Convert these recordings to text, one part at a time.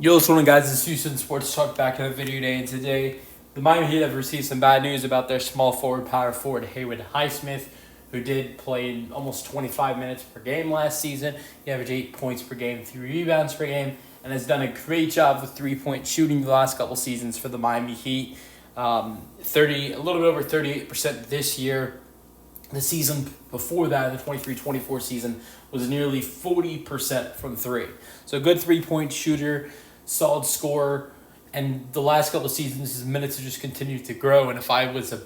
Yo, what's going on, guys? It's Houston Sports Talk back in a video today, and today the Miami Heat have received some bad news about their small forward, power forward, Haywood Highsmith, who did play almost 25 minutes per game last season. He averaged 8 points per game, 3 rebounds per game, and has done a great job with three-point shooting the last couple seasons for the Miami Heat. A little bit over 38% this year. The season before that, the 23-24 season, was nearly 40% from three. So a good three-point shooter, solid scorer, and the last couple of seasons his minutes have just continued to grow. And if I had to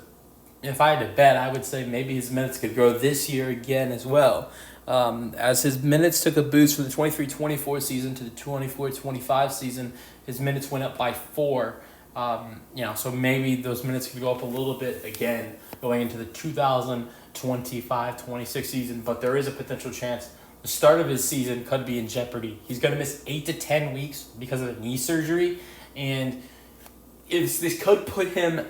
bet, I would say maybe his minutes could grow this year again as well. As his minutes took a boost from the 23-24 season to the 24-25 season, his minutes went up by 4. So maybe those minutes could go up a little bit again going into the 2025-26 season, but there is a potential chance the start of his season could be in jeopardy. He's going to miss 8 to 10 weeks because of a knee surgery, and this could put him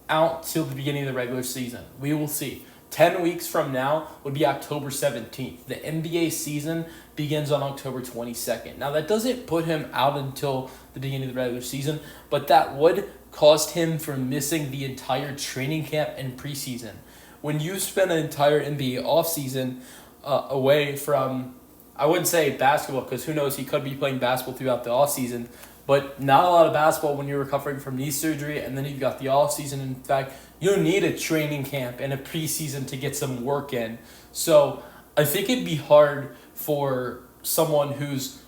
out till the beginning of the regular season. We will see. 10 weeks from now would be October 17th. The NBA season begins on October 22nd. Now, that doesn't put him out until the beginning of the regular season, but that would cost him from missing the entire training camp and preseason. When you spend an entire NBA offseason away from, I wouldn't say basketball, because who knows, he could be playing basketball throughout the offseason, but not a lot of basketball when you're recovering from knee surgery, and then you've got the offseason. In fact, you need a training camp and a preseason to get some work in. So I think it'd be hard for someone who's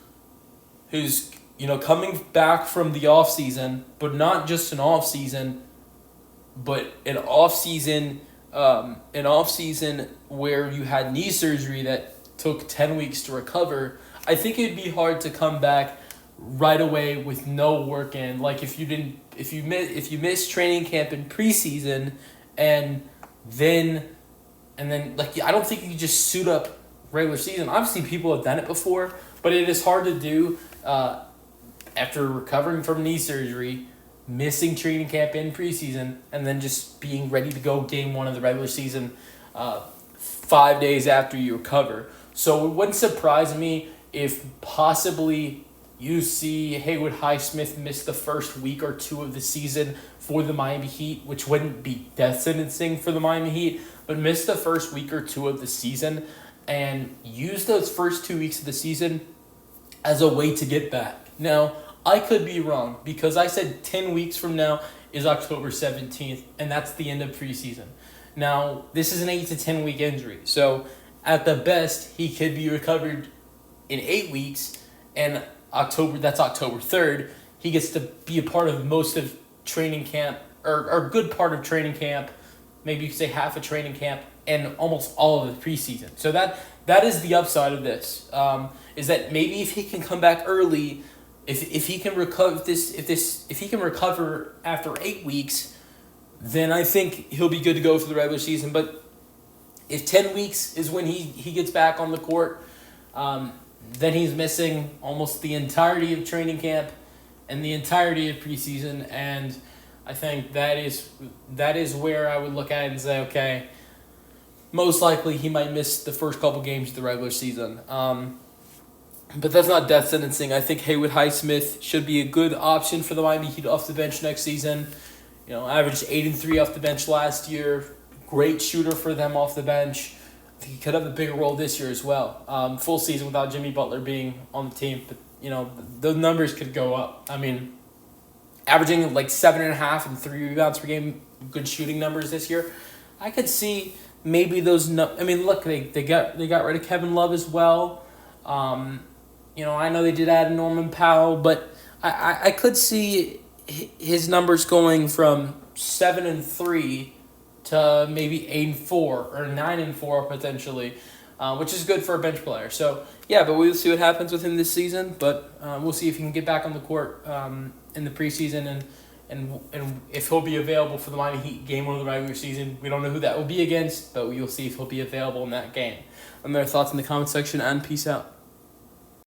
coming back from the offseason, but not just an offseason, but an offseason where you had knee surgery that took 10 weeks to recover. I think it'd be hard to come back right away with no work in. Like if you missed training camp and preseason, and then I don't think you could just suit up regular season. Obviously, people have done it before, but it is hard to do after recovering from knee surgery, missing training camp in preseason, and then just being ready to go game one of the regular season 5 days after you recover. So it wouldn't surprise me if possibly you see Haywood Highsmith miss the first week or two of the season for the Miami Heat, which wouldn't be death sentencing for the Miami Heat, but miss the first week or two of the season and use those first 2 weeks of the season as a way to get back. Now, I could be wrong, because I said 10 weeks from now is October 17th, and that's the end of preseason. Now, this is an 8 to 10 week injury, so at the best, he could be recovered in 8 weeks, and that's October 3rd. He gets to be a part of most of training camp, or a good part of training camp, maybe you could say half of training camp, and almost all of the preseason. So that is the upside of this, is that maybe if he can come back early, if he can recover after 8 weeks, then I think he'll be good to go for the regular season. But if 10 weeks is when he gets back on the court, then he's missing almost the entirety of training camp and the entirety of preseason, and I think that is where I would look at it and say, okay, most likely he might miss the first couple games of the regular season. But that's not death sentencing. I think Haywood Highsmith should be a good option for the Miami Heat off the bench next season. Averaged 8 and 3 off the bench last year. Great shooter for them off the bench. I think he could have a bigger role this year as well. Full season without Jimmy Butler being on the team, but the numbers could go up. I mean, averaging like 7.5 and 3 rebounds per game, good shooting numbers this year. I could see maybe those. Look, they got rid of Kevin Love as well. I know they did add Norman Powell, but I could see his numbers going from 7 and 3 to maybe 8 and 4 or 9 and 4 potentially, which is good for a bench player. So yeah, but we'll see what happens with him this season. But we'll see if he can get back on the court in the preseason and if he'll be available for the Miami Heat game one of the regular season. We don't know who that will be against, but we'll see if he'll be available in that game. Let me know your thoughts in the comment section, and peace out.